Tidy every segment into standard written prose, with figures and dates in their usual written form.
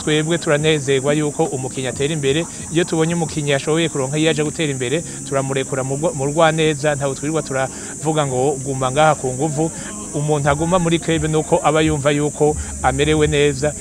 twebwe turanezerwa yuko umukinyi atera imbere iyo tubonye umukinyi yashoboye kuronka yaje gutera imbere turamurekura mu rwaneza ntaho twirirwa turavuga ngo guma ngaha ku nguvu umuntu aguma muri club nuko aba yumva yuko amerewe neza.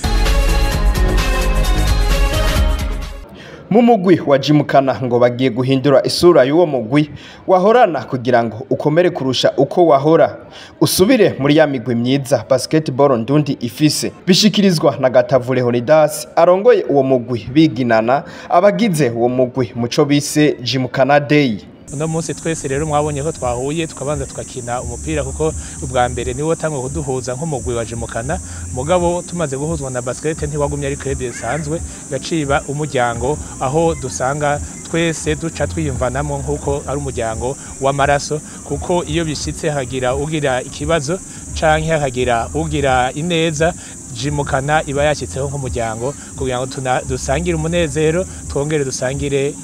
Mu mugwi wa Gymkhana ngo bagiye guhindura isura y'uwo mugwi wahorana kugira ngo ukomere kurusha uko wahora, usubire muri ya migwi myiza basketball ndundi ifise, bishikirizwa na Gatavu Léonidas arongoye uwo mugwi biginana abagize uwo mugwi muco bise Gymkhana day. Uno munsi twese rero mwabonye ko twahuye tukabanza tukakina umupira kuko ubwa mbere niwo tango kuduhuza nk'umugwi wa Gymkhana, mugabo tumaze guhuzwa na basket ntiwagumye ari club isanzwe yaciba umuryango aho dusanga twese duca twiyumvanamo nk'uko ari umuryango w'amaraso, kuko iyo bishitse hagira ugira ikibazo canke hagira ugira ineza Gymkhana iba yashyitseho nk'umuryango kugira ngo dusangire umunezero twongere dusangire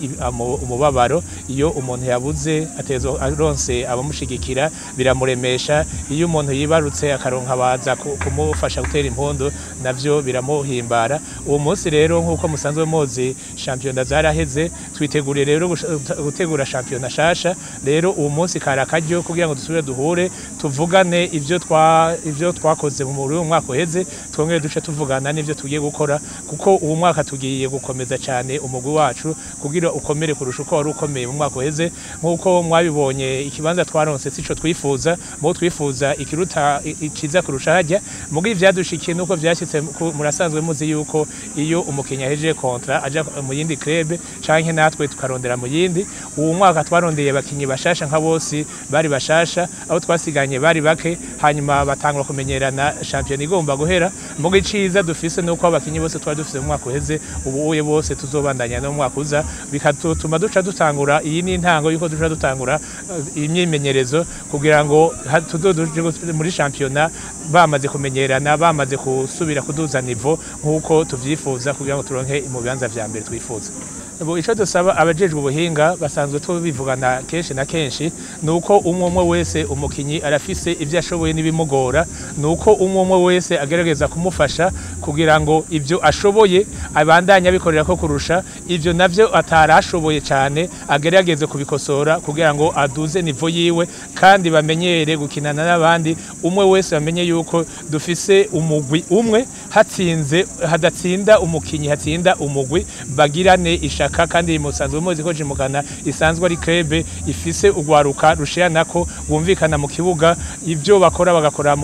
umubabaro. Iyo umuntu yabuze atezo aronse abamushigikira biramuremesha, iyo umuntu yibarutse akaronka baza kumufasha gutera impundu navyo biramuhimbara. Uwo munsi rero nk'uko musanzwe muzi championnat zaraheze, twiteguriye rero gutegura championnat shasha. Rero uwo munsi karakaryo kugira ngo dusubire duhure tuvugane ivyo twakoze mu mwaka uheze, twongere duce tuvugana n'ivyo tugiye gukora, kuko uwo mwaka tugiye gukomeza cyane umugwi wacu kugira ukomere kurusha uko wari ukomeye mu mwaka uheze. Nk'uko mwabibonye ikibanza twaronse sico twifuza, mu twifuza ikiruta iciza kurusha hajya, mugi vyadushikiye nuko vyashyitse murasanzwe muzi yuko iyo umukinya heje kontra aja mu yindi club canke natwe tukarondera mu yindi. Uwo mwaka twarondeye abakinyi bashasha nka bose bari bashasha, aho twasiganye bari bake, hanyuma batangura kumenyerana champion igomba guhera. Mugi ciza dufise nuko abakinyi bose twari dufise mu mwaka uheze ubu uye bose tuzobandanya no mu mwaka uza, bikatuma duca dutangura iyi ni intango yuko duca dutangura imyimenyerezo kugira ngo muri championnat bamaze kumenyerana, bamaze kusubira kuduza niveau nk'uko tuvyifuza kugira ngo turonke mu bibanza vya mbere twifuza. Ico dusaba abajejwe ubuhinga basanzwe tubivugana kenshi na kenshi nuko umwe wese umukinyi arafise ivyo ashoboye n'ibimugora, nuko umwe wese agerageza kumufasha kugira ngo ivyo ashoboye abandanya bikorera ko kurusha ivyo navyo atarashoboye cyane agerageze kubikosora kugira ngo aduze niveau yiwe, kandi bamenyere gukinana n'abandi. Umwe wese bamenye yuko dufise umugwi umwe, hadatsinda umukinyi hatsinda umugwi, bagirane ishaka. Kandi musanzwe muzi ko Gymkhana isanzwe ari club ifise ugwaruka rushiranako bumvikana mu kibuga, ivyo bakora bagakora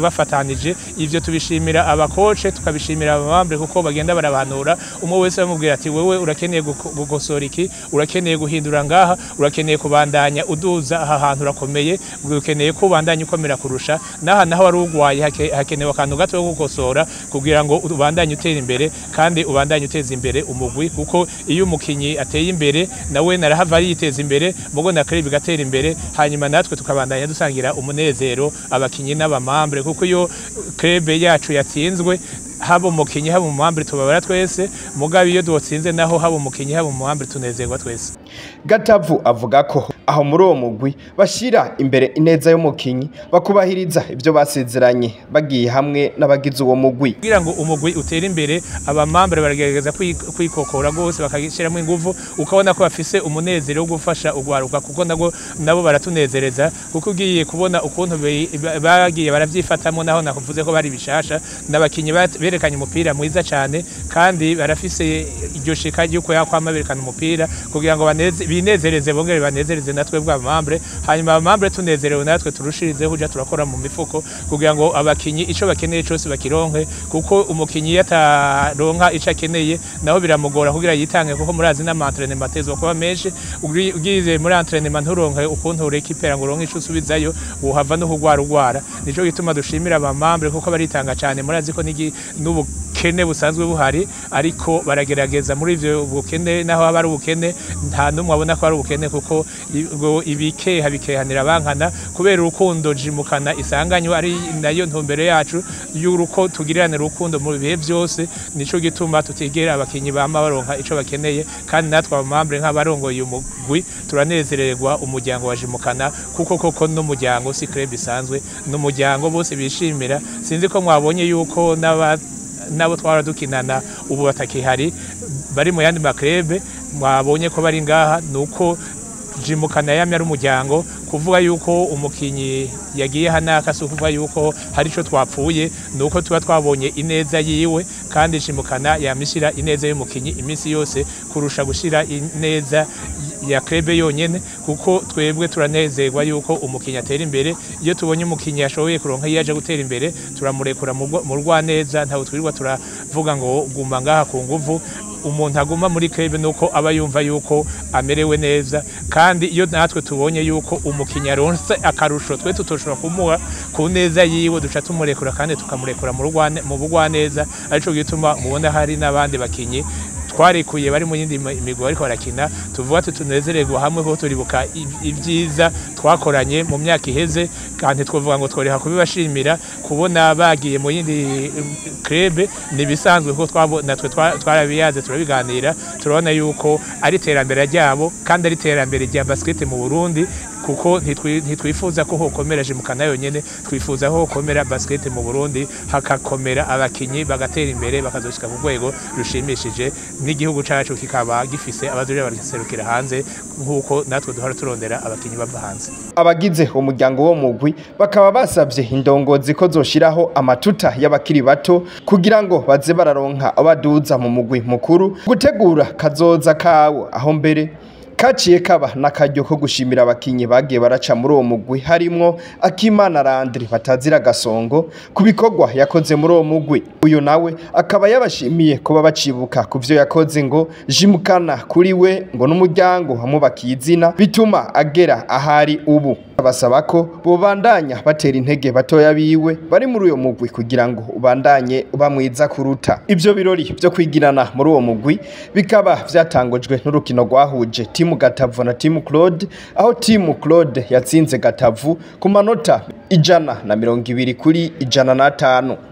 bafatanije. Ivyo tubishimira abakoce, tukabishimira abamambre kuko bagenda barabanura, umwe wese bamubwira ati wewe urakeneye gukosora iki, urakeneye guhindura ngaha, urakeneye kubandanya uduza aha hantu urakomeye, ukeneye ko ubandanya ukomera kurusha naha naho wari ugwaye, hakenewe akantu gato yo gukosora kugira ngo ubandanye utera imbere kandi ubandanye uteza imbere umugwi, kuko iyo umukinyi ateye imbere nawe narahava yiteza imbere, mugo na club gatera imbere, hanyuma natwe tukabandanya dusangira umunezero abakinyi n'abamambre, kuko iyo club yacu yatsinzwe haba umukinyi haba umumambre tubabara twese, mugabe iyo dutsinze naho haba umukinyi haba umumambre tunezerwa twese. Gatavu avuga ko aho muri uwo mugwi bashira imbere ineza y'umukinyi, bakubahiriza ivyo basezeranye bagiye hamwe n'abagize uwo mugwi kugira ngo umugwi utere imbere. Abamambre baragerageza kwikokora gose bakagishiramo inguvu, ukabona ko bafise umunezero wo gufasha ugwaruka, kuko nabo baratunezereza, kuko ugiye kubona ukuntu bagiye baravyifatamo, naho nakuvuze ko bari bishasha n'abakinyi berekanye umupira mwiza cyane, kandi barafise iryo shika yuko yakwama berekana umupira kugira ngo binezereze bongere banezereze natwe bw'abamambre, hanyuma abamambre tunezerewe natwe turushirize kuja turakora mu mifuko kugira ngo abakinyi ico bakeneye cyose bakironke, kuko umukinyi yataronka ico akeneye naho biramugora kugira yitange, kuko murazi n'amantrene matezo kuba menshi. Ugize muri entraînement nturonke ukuntu urekipera ngo uronke ico usubizayo, uhava no kugwara. Nico gituma dushimira abamambre kuko baritanga cyane, murazi ko n'ubukene busanzwe buhari, ariko baragerageza muri ivyo bukene, naho aba ari ubukene nta numwe abona ko ari ubukene, kuko ibikeha bikehanira abankana kubera urukundo Gymkhana isanganywe ari nayo ntumbere yacu y'uruko tugirirane urukundo mu bihe byose. Nico gituma tutigera abakinyi bama baronka ico bakeneye, kandi natwe abamambre nk'abarongoye umugwi turanezererwa umuryango wa Gymkhana, kuko koko n'umuryango si club isanzwe, n'umuryango bose bishimira. Sinzi ko mwabonye yuko nabo twara dukinana ubu batakihari bari mu yandi makrebe mwabonye ko bari ngaha nuko Gymkhana yamye ari umuryango kuvuga yuko umukinyi yagiye hanaka so kuvuga yuko hari ico twapfuye nuko tuba twabonye ineza yiwe kandi Gymkhana yamishira ineza y'umukinyi iminsi yose kurusha gushira ineza ya krebe yonyene kuko twebwe turanezerwa yuko umukinyi atera imbere iyo tubonye umukinyi yashoboye kuronka yaje gutera imbere turamurekura mu rwaneza ntaho twirirwa turavuga ngo guma ngaha ku nguvu umuntu aguma muri krebe nuko aba yumva yuko amerewe neza kandi iyo natwe tubonye yuko umukinyi aronse akarusho twe tutoshobora kumuha ku neza yiwe duca tumurekura kandi tukamurekura mu bugwaneza arico gituma mubona hari n'abandi bakinyi twarikuye bari mu yindi migwi ariko barakina tuvuga ati tunezererwa hamwe ko turibuka ibyiza twakoranye mu myaka iheze kandi twavuga ngo tworeha kubibashimira kubona bagiye mu yindi krebe nibisanzwe ko natwe twarabiyaze turabiganira turabona yuko ari terambere ryabo kandi ari terambere rya basket mu Burundi kuko ntitwifuza ko hokomera Gymkhana yonyene twifuza ko hokomera basket mu Burundi hakakomera abakinyi bagatera imbere bakazoshika ku rwego rushimishije n'igihugu cacu kikaba gifise abazurira baraserukira hanze nk'uko natwe duhora turondera abakinyi bava hanze. Abagize umuryango wo mugwi bakaba basavye indongozi ko zoshiraho amatuta y'abakiri bato kugira ngo baze bararonka abaduza mu mugwi mukuru gutegura kazoza kawo aho mbere kaciye kaba n'akaryo ko gushimira abakinyi bagiye baraca muri uwo mugwi harimwo Akimana Landry batazira gasongo kubikorwa yakoze muri uwo mugwi uyu nawe akaba yabashimiye kuba bacibuka kuvyo yakoze ngo Gymkhana kuri we ngo n'umuryango hamubakiye izina bituma agera ahari ubu basaba ko bobandanya batera intege batoya biwe bari muri uyo mugwi kugira ngo ubandanye bamwiza kuruta ivyo birori byo kwigirana muri uwo mugwi bikaba vyatangojwe n'urukino rwahuje timu Gatavu na timu Claude aho timu Claude yatsinze Gatavu ku manota 120 kuri 105.